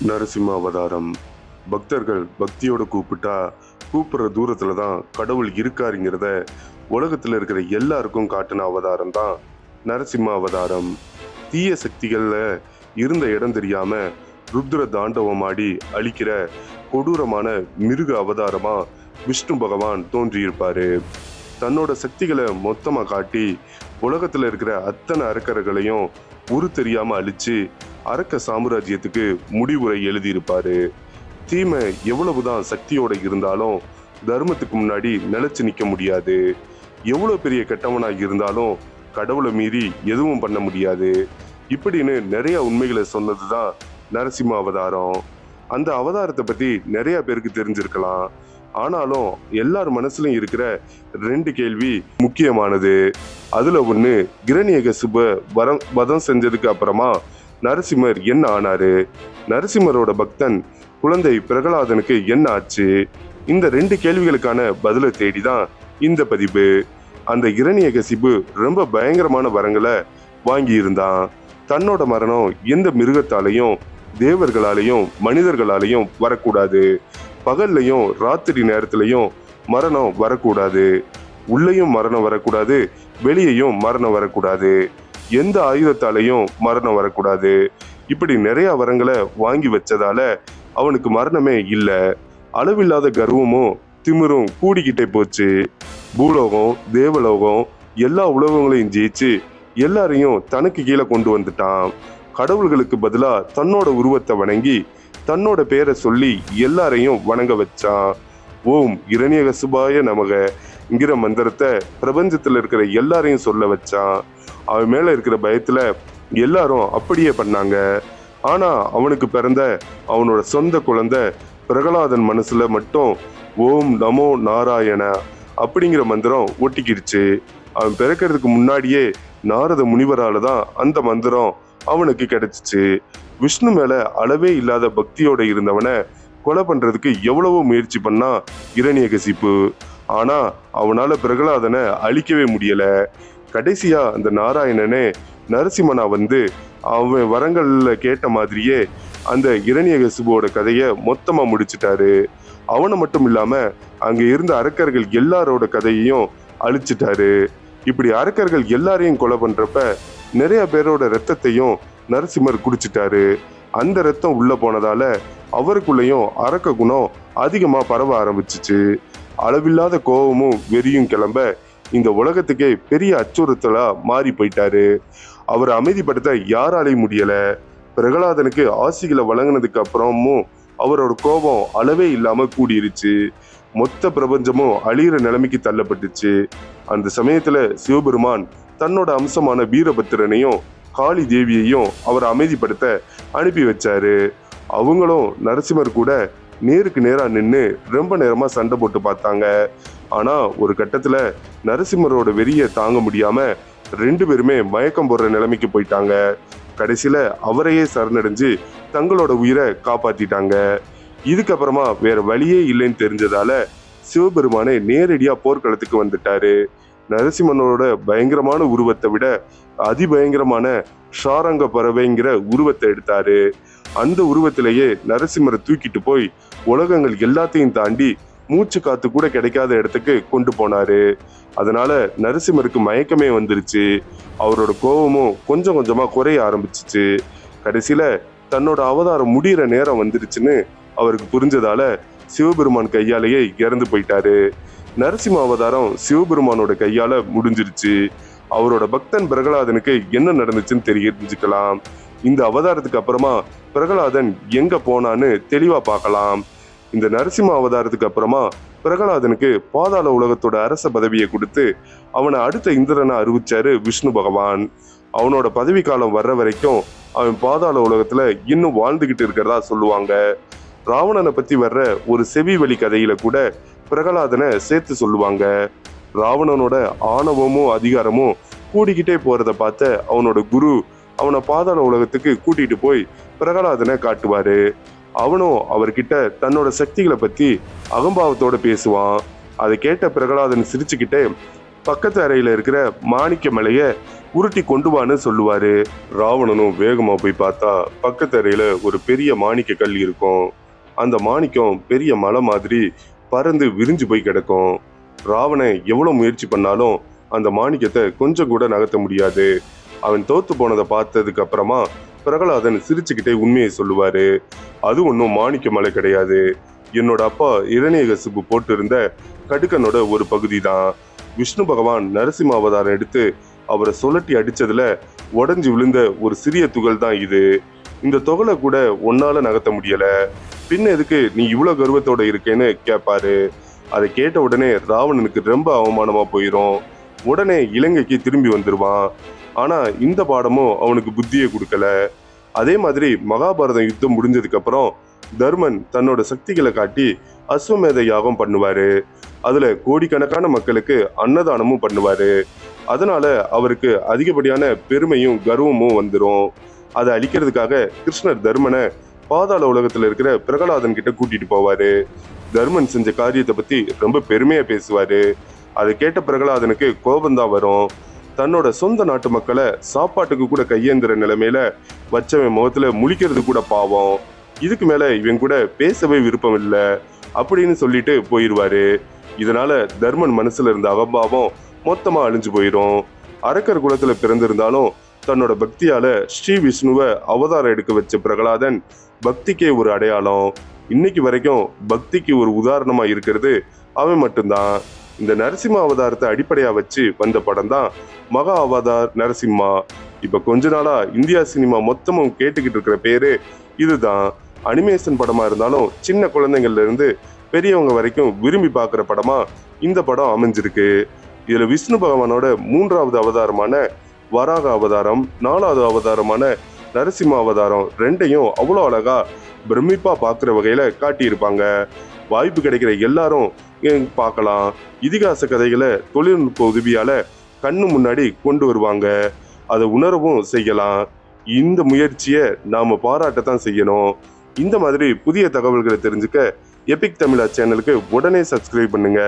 நரசிம்ம அவதாரம். பக்தர்கள் பக்தியோட கூப்பிட்டா கூப்பிடுற தூரத்துல தான் கடவுள் இருக்காருங்கிறத உலகத்துல இருக்கிற எல்லாருக்கும் காட்டின அவதாரம் தான் நரசிம்ம அவதாரம். தீய சக்திகள்ல இருந்த இடம் தெரியாம ருத்ர தாண்டவம் ஆடி அழிக்கிற கொடூரமான மிருக அவதாரமா விஷ்ணு பகவான் தோன்றியிருப்பாரு. தன்னோட சக்திகளை மொத்தமா காட்டி உலகத்துல இருக்கிற அத்தனை அரக்கர்களையும் உரு தெரியாம அழிச்சு அரக்க சாம்ராஜ்யத்துக்கு முடிவுரை எழுதியிருப்பாரு. தீமை எவ்வளவுதான் சக்தியோட இருந்தாலும் தர்மத்துக்கு முன்னாடி நிலைச்சு நிக்க முடியாது. எவ்வளவு பெரிய கெட்டவனா இருந்தாலும் கடவுளை மீறி எதுவும் பண்ண முடியாது. இப்படின்னு நிறைய உண்மைகளை சொன்னதுதான் நரசிம்ம அவதாரம். அந்த அவதாரத்தை பத்தி நிறைய பேருக்கு தெரிஞ்சிருக்கலாம். ஆனாலும் எல்லார் மனசுலயும் இருக்கிற 2 கேள்வி முக்கியமானது. அதுல ஒண்ணு, கிரணியகசிப வதம் செஞ்சதுக்கு அப்புறமா நரசிம்மர் என்ன ஆனாரு? நரசிம்மரோட பக்தன் குழந்தை பிரகலாதனுக்கு என்ன ஆச்சு? இந்த 2 கேள்விகளுக்கான பதிலை தேடிதான் இந்த பதிவு. அந்த இரணியகசிபு ரொம்ப பயங்கரமான வரங்களை வாங்கி இருந்தான். தன்னோட மரணம் எந்த மிருகத்தாலையும் தேவர்களாலையும் மனிதர்களாலையும் வரக்கூடாது. பகல்லையும் ராத்திரி நேரத்திலையும் மரணம் வரக்கூடாது. உள்ளேயும் மரணம் வரக்கூடாது, வெளியேயும் மரணம் வரக்கூடாது. எந்த ஆயுதத்தாலையும் மரணம் வரக்கூடாது. இப்படி நிறைய வரங்களை வாங்கி வச்சதால அவனுக்கு மரணமே இல்லை. அளவில்லாத கர்வமும் திமிரும் கூடிக்கிட்டே போச்சு. பூலோகம் தேவலோகம் எல்லா உலகங்களையும் ஜெயிச்சு எல்லாரையும் தனக்கு கீழே கொண்டு வந்துட்டான். கடவுள்களுக்கு பதிலா தன்னோட உருவத்தை வணங்கி தன்னோட பேரை சொல்லி எல்லாரையும் வணங்க வச்சான். ஓம் இரணியகசிபாய நமகங்கிற மந்திரத்தை பிரபஞ்சத்துல இருக்கிற எல்லாரையும் சொல்ல வச்சான். அவன் மேல இருக்கிற பயத்துல எல்லாரும் அப்படியே பண்ணாங்க. ஆனா அவனுக்கு பிறந்த அவனோட சொந்த குழந்தை பிரகலாதன் மனசுல மட்டும் ஓம் நமோ நாராயண அப்படிங்கிற மந்திரம் ஒட்டிக்கிடுச்சு. அவன் பிறக்கிறதுக்கு முன்னாடியே நாரத முனிவரால தான் அந்த மந்திரம் அவனுக்கு கிடைச்சிச்சு. விஷ்ணு மேல அளவே இல்லாத பக்தியோட இருந்தவனை கொலை பண்றதுக்கு எவ்வளவோ முயற்சி பண்ணா இரணியகசிப்பு. ஆனா அவனால பிரகலாதனை அழிக்கவே முடியல. கடைசியா அந்த நாராயணனே நரசிம்மனா வந்து அவன் வரங்கள்ல கேட்ட மாதிரியே அந்த இரணியகசிபுவோட கதையை மொத்தமா முடிச்சிட்டாரு. அவனை மட்டும் இல்லாம அங்க இருந்த அரக்கர்கள் எல்லாரோட கதையையும் அழிச்சிட்டாரு. இப்படி அரக்கர்கள் எல்லாரையும் கொலை பண்றப்ப நிறைய பேரோட ரத்தத்தையும் நரசிம்மர் குடிச்சிட்டாரு. அந்த ரத்தம் உள்ள போனதால அவருக்குள்ளேயும் அரக்க குணம் அதிகமா பரவ ஆரம்பிச்சிச்சு. அளவில்லாத கோபமும் வெறியும் கிளம்ப இந்த உலகத்துக்கே பெரிய அச்சுறுத்தலா மாறி போயிட்டாரு. அவரை அமைதிப்படுத்த யாராலையும் முடியல. பிரகலாதனுக்கு ஆசிகளை வழங்கினதுக்கு அப்புறமும் அவரோட கோபம் அளவே இல்லாம கூடிருச்சு. மொத்த பிரபஞ்சமும் அழியிற நிலைமைக்கு தள்ளப்பட்டுச்சு. அந்த சமயத்துல சிவபெருமான் தன்னோட அம்சமான வீரபத்திரனையும் காளி தேவியையும் அவரை அமைதிப்படுத்த அனுப்பி வச்சாரு. அவங்களும் நரசிம்மர் கூட நேருக்கு நேரா நின்று ரொம்ப நேரமா சண்டை போட்டு பார்த்தாங்க. ஆனா ஒரு கட்டத்துல நரசிம்மரோட வெறிய தாங்க முடியாம 2 பேருமே மயக்கம் போடுற நிலைமைக்கு போயிட்டாங்க. கடைசியில அவரையே சரணடைஞ்சு தங்களோட உயிரை காப்பாத்திட்டாங்க. இதுக்கப்புறமா வேற வழியே இல்லைன்னு தெரிஞ்சதால சிவபெருமானே நேரடியா போர்க்களத்துக்கு வந்துட்டாரு. நரசிம்மனோட பயங்கரமான உருவத்தை விட அதிபயங்கரமான ஷாரங்க பறவைங்கிற உருவத்தை எடுத்தாரு. அந்த உருவத்திலேயே நரசிம்மரை தூக்கிட்டு போய் உலகங்கள் எல்லாத்தையும் தாண்டி மூச்சு காத்து கூட கிடைக்காத இடத்துக்கு கொண்டு போனாரு. அதனால நரசிம்மருக்கு மயக்கமே வந்துருச்சு. அவரோட கோபமும் கொஞ்சம் கொஞ்சமா குறைய ஆரம்பிச்சிச்சு. கடைசியில தன்னோட அவதாரம் முடிகிற நேரம் வந்துருச்சுன்னு அவருக்கு புரிஞ்சதால சிவபெருமான் கையாலேயே இறந்து போயிட்டாரு. நரசிம்ம அவதாரம் சிவபெருமானோட கையால முடிஞ்சிருச்சு. அவரோட பக்தன் பிரகலாதனுக்கு என்ன நடந்துச்சுன்னு தெரிஞ்சுக்கலாம். இந்த அவதாரத்துக்கு அப்புறமா பிரகலாதன் எங்க போனான்னு தெளிவா பார்க்கலாம். இந்த நரசிம்ம அவதாரத்துக்கு அப்புறமா பிரகலாதனுக்கு பாதாள உலகத்தோட அரச பதவியை கொடுத்து அவனை அடுத்த இந்திரனை அறிவிச்சாரு விஷ்ணு பகவான். அவனோட பதவி காலம் வர்ற வரைக்கும் அவன் பாதாள உலகத்துல இன்னும் வாழ்ந்துகிட்டு இருக்கிறதா சொல்லுவாங்க. ராவணனை பத்தி வர்ற ஒரு செவி வழி கதையில கூட பிரகலாதனை சேர்த்து சொல்லுவாங்க. ராவணனோட ஆணவமும் அதிகாரமும் கூடிக்கிட்டே போறத பார்த்த அவனோட குரு அவனை பாதாள உலகத்துக்கு கூட்டிட்டு போய் பிரகலாதனை காட்டுவாரு. அவனும் அவர்கிட்ட தன்னோட சக்திகளை பத்தி அகம்பாவத்தோட பேசுவான். அதை கேட்ட பிரகலாதன் சிரிச்சுக்கிட்டே பக்கத்து அறையில இருக்கிற மாணிக்க மலைய உருட்டி கொண்டு வான்னு சொல்லுவாரு. ராவணனும் வேகமா போய் பார்த்தா பக்கத்து அறையில ஒரு பெரிய மாணிக்க கல் இருக்கும். அந்த மாணிக்கம் பெரிய மலை மாதிரி பறந்து விரிஞ்சு போய் கிடக்கும். ராவணன் எவ்வளவு முயற்சி பண்ணாலும் அந்த மாணிக்கத்தை கொஞ்சம் கூட நகர்த்த முடியாது. அவன் தோத்து போனதை பார்த்ததுக்கு அப்புறமா பிரகலாதன் சிரிச்சுக்கிட்டே உண்மையை சொல்லுவாரு. அது ஒன்றும் மாணிக்க மலை கிடையாது, என்னோட அப்பா இரணியகசிபு போட்டு இருந்த கடுக்கனோட ஒரு பகுதி தான். விஷ்ணு பகவான் நரசிம்ம அவதாரம் எடுத்து அவரை சுழட்டி அடிச்சதுல உடஞ்சி விழுந்த ஒரு சிறிய துகள் தான் இது. இந்த தொகலை கூட ஒன்னால நகர்த்த முடியல, பின்ன எதுக்கு நீ இவ்வளவு கர்வத்தோட இருக்கேன்னு கேட்பாரு. அதை கேட்ட உடனே ராவணனுக்கு ரொம்ப அவமானமா போயிரும். உடனே இலங்கைக்கு திரும்பி வந்துருவான். ஆனா இந்த பாடமும் அவனுக்கு புத்தியை கொடுக்கல. அதே மாதிரி மகாபாரதம் யுத்தம் முடிஞ்சதுக்கு அப்புறம் தர்மன் தன்னோட சக்திகளை காட்டி அஸ்வமேத யாகம் பண்ணுவாரு. அதுல கோடிக்கணக்கான மக்களுக்கு அன்னதானமும் பண்ணுவாரு. அதனால அவருக்கு அதிகப்படியான பெருமையும் கர்வமும் வந்துடும். அதை அழிக்கிறதுக்காக கிருஷ்ணர் தர்மனை பாதாள உலகத்துல இருக்கிற பிரகலாதன் கிட்ட கூட்டிட்டு போவாரு. தர்மன் செஞ்ச காரியத்தை பத்தி ரொம்ப பெருமையா பேசுவாரு. அதை கேட்ட பிரகலாதனுக்கு கோபம்தான் வரும். தன்னோட சொந்த நாட்டு மக்களை சாப்பாட்டுக்கு கூட கையேந்திர நிலைமையில வச்சவன் முகத்துல முழிக்கிறது கூட பாவம். இதுக்கு மேல இவன் கூட பேசவே விருப்பம் இல்லை அப்படின்னு சொல்லிட்டு போயிடுவாரு. இதனால தர்மன் மனசுல இருந்த அகம்பாவம் மொத்தமா அழிஞ்சு போயிடும். அரக்கர் குலத்துல பிறந்திருந்தாலும் தன்னோட பக்தியால ஸ்ரீ விஷ்ணுவை அவதாரம் எடுக்க வச்ச பிரகலாதன் பக்திக்கே ஒரு அடையாளம். இன்னைக்கு வரைக்கும் பக்திக்கு ஒரு உதாரணமா இருக்கிறது அவன் மட்டும்தான். இந்த நரசிம்ம அவதாரத்தை அடிப்படையா வச்சு வந்த படம் தான் மகா அவதார் நரசிம்மா. இப்ப கொஞ்ச நாளா இந்தியா சினிமா மொத்தமும் கேட்டுக்கிட்டு இருக்கிற பேரு இதுதான். அனிமேஷன் படமா இருந்தாலும் சின்ன குழந்தைங்கள்ல இருந்து பெரியவங்க வரைக்கும் விரும்பி பார்க்குற படமா இந்த படம் அமைஞ்சிருக்கு. இதுல விஷ்ணு பகவானோட 3வது அவதாரமான வராக அவதாரம், 4வது அவதாரமான நரசிம்ம அவதாரம் ரெண்டையும் அவ்வளோ அழகா பிரமிப்பா பார்க்குற வகையில காட்டியிருப்பாங்க. வாய்ப்பு கிடைக்கிற எல்லாரும் பார்க்கலாம். இதிகாச கதைகளை தொழில்நுட்ப உதவியால கண்ணு முன்னாடி கொண்டு வருவாங்க. அதை உணரவும் செய்யலாம். இந்த முயற்சியை நாம பாராட்டத்தான் செய்யணும். இந்த மாதிரி புதிய தகவல்களை தெரிஞ்சுக்க எபிக் தமிழா சேனலுக்கு உடனே சப்ஸ்கிரைப் பண்ணுங்க.